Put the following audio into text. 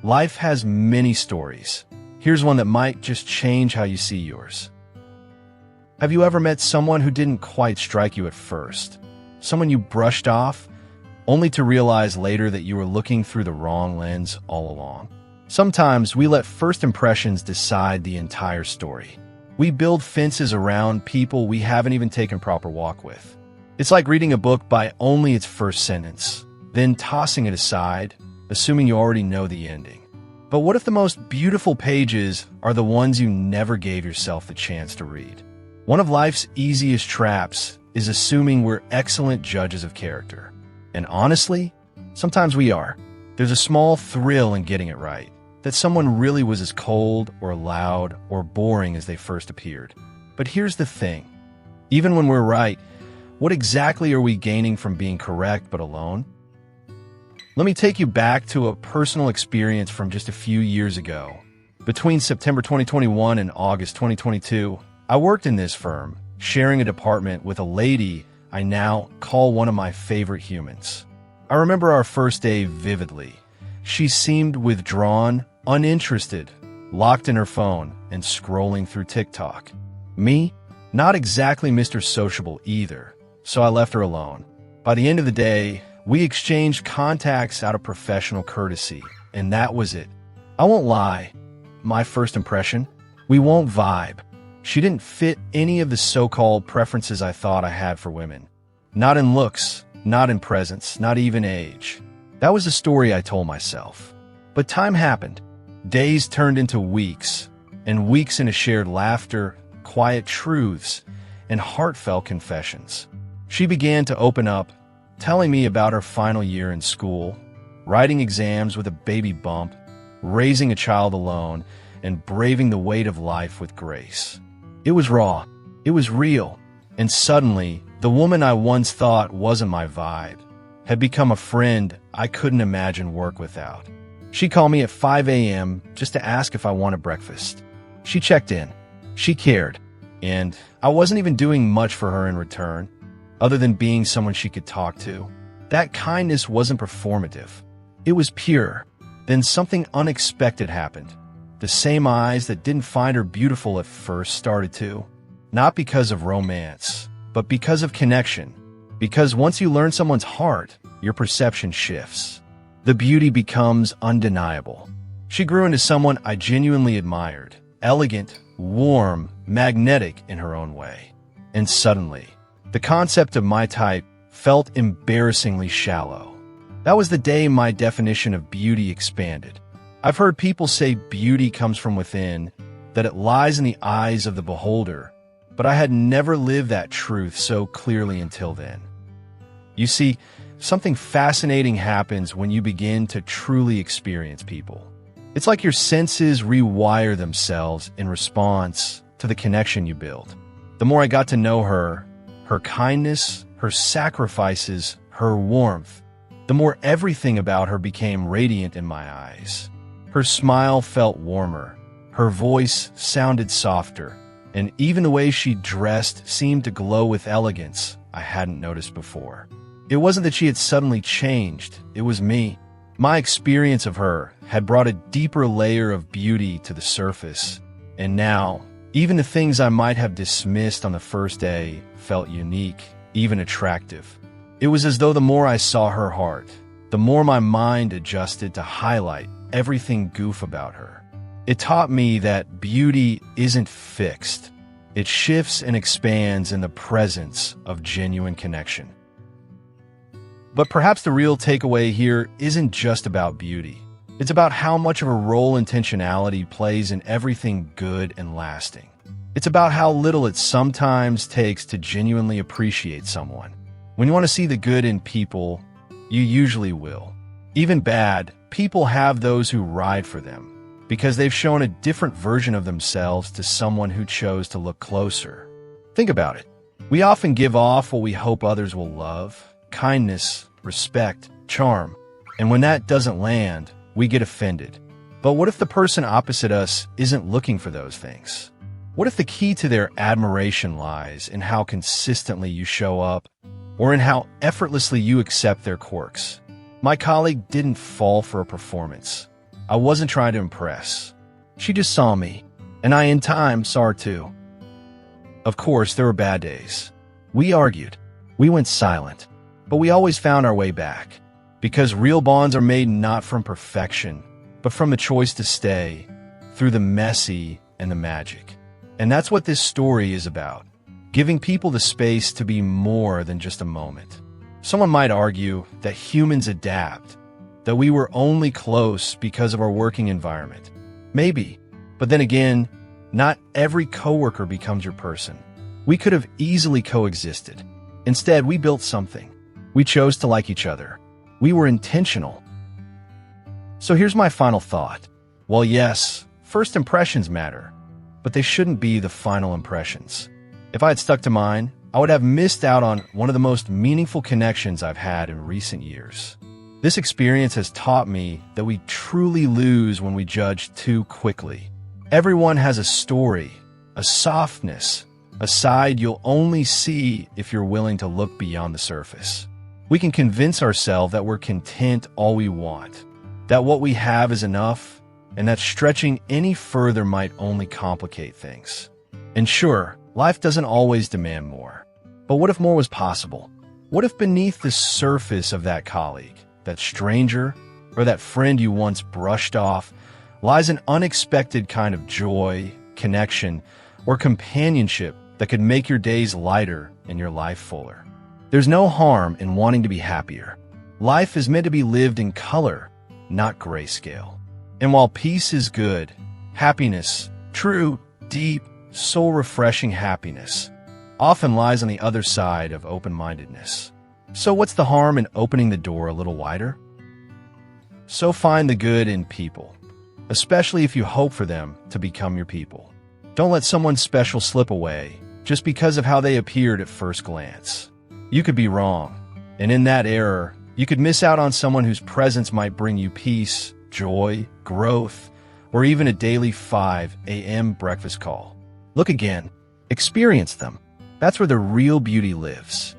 Life has many stories. Here's one that might just change how you see yours. Have you ever met someone who didn't quite strike you at first? Someone you brushed off, only to realize later that you were looking through the wrong lens all along? Sometimes we let first impressions decide the entire story. We build fences around people we haven't even taken proper walk with. It's like reading a book by only its first sentence, then tossing it aside, assuming you already know the ending. But what if the most beautiful pages are the ones you never gave yourself the chance to read? One of life's easiest traps is assuming we're excellent judges of character. And honestly, sometimes we are. There's a small thrill in getting it right, that someone really was as cold or loud or boring as they first appeared. But here's the thing. Even when we're right, what exactly are we gaining from being correct but alone? Let me take you back to a personal experience from just a few years ago. Between September 2021 and August 2022, I worked in this firm, sharing a department with a lady I now call one of my favorite humans. I remember our first day vividly. She seemed withdrawn, uninterested, locked in her phone, and scrolling through TikTok. Me? Not exactly Mr. Sociable either, so I left her alone. By the end of the day, we exchanged contacts out of professional courtesy, and that was it. I won't lie. My first impression? We won't vibe. She didn't fit any of the so-called preferences I thought I had for women. Not in looks, not in presence, not even age. That was the story I told myself. But time happened. Days turned into weeks, and weeks into shared laughter, quiet truths, and heartfelt confessions. She began to open up, telling me about her final year in school, writing exams with a baby bump, raising a child alone, and braving the weight of life with grace. It was raw, it was real, and suddenly, the woman I once thought wasn't my vibe had become a friend I couldn't imagine work without. She called me at 5 a.m. just to ask if I wanted breakfast. She checked in. She cared. And I wasn't even doing much for her in return, other than being someone she could talk to. That kindness wasn't performative. It was pure. Then something unexpected happened. The same eyes that didn't find her beautiful at first started to. Not because of romance, but because of connection. Because once you learn someone's heart, your perception shifts. The beauty becomes undeniable. She grew into someone I genuinely admired. Elegant, warm, magnetic in her own way. And suddenly, the concept of my type felt embarrassingly shallow. That was the day my definition of beauty expanded. I've heard people say beauty comes from within, that it lies in the eyes of the beholder, but I had never lived that truth so clearly until then. You see, something fascinating happens when you begin to truly experience people. It's like your senses rewire themselves in response to the connection you build. The more I got to know her, her kindness, her sacrifices, her warmth, the more everything about her became radiant in my eyes. Her smile felt warmer, her voice sounded softer, and even the way she dressed seemed to glow with elegance I hadn't noticed before. It wasn't that she had suddenly changed, it was me. My experience of her had brought a deeper layer of beauty to the surface, and now, even the things I might have dismissed on the first day felt unique, even attractive. It was as though the more I saw her heart, the more my mind adjusted to highlight everything goof about her. It taught me that beauty isn't fixed. It shifts and expands in the presence of genuine connection. But perhaps the real takeaway here isn't just about beauty. It's about how much of a role intentionality plays in everything good and lasting. It's about how little it sometimes takes to genuinely appreciate someone. When you want to see the good in people, you usually will. Even bad, people have those who ride for them, because they've shown a different version of themselves to someone who chose to look closer. Think about it. We often give off what we hope others will love: kindness, respect, charm. And when that doesn't land, we get offended. But what if the person opposite us isn't looking for those things? What if the key to their admiration lies in how consistently you show up, or in how effortlessly you accept their quirks? My colleague didn't fall for a performance. I wasn't trying to impress. She just saw me, and I in time saw her too. Of course, there were bad days. We argued. We went silent. But we always found our way back. Because real bonds are made not from perfection, but from the choice to stay, through the messy and the magic. And that's what this story is about. Giving people the space to be more than just a moment. Someone might argue that humans adapt, that we were only close because of our working environment. Maybe. But then again, not every coworker becomes your person. We could have easily coexisted. Instead, we built something. We chose to like each other. We were intentional. So here's my final thought. Well, yes, first impressions matter, but they shouldn't be the final impressions. If I had stuck to mine, I would have missed out on one of the most meaningful connections I've had in recent years. This experience has taught me that we truly lose when we judge too quickly. Everyone has a story, a softness, a side you'll only see if you're willing to look beyond the surface. We can convince ourselves that we're content all we want, that what we have is enough, and that stretching any further might only complicate things. And sure, life doesn't always demand more. But what if more was possible? What if beneath the surface of that colleague, that stranger, or that friend you once brushed off, lies an unexpected kind of joy, connection, or companionship that could make your days lighter and your life fuller? There's no harm in wanting to be happier. Life is meant to be lived in color, not grayscale. And while peace is good, happiness, true, deep, soul-refreshing happiness, often lies on the other side of open-mindedness. So what's the harm in opening the door a little wider? So find the good in people, especially if you hope for them to become your people. Don't let someone special slip away just because of how they appeared at first glance. You could be wrong, and in that error, you could miss out on someone whose presence might bring you peace, joy, growth, or even a daily 5 a.m. breakfast call. Look again. Experience them. That's where the real beauty lives.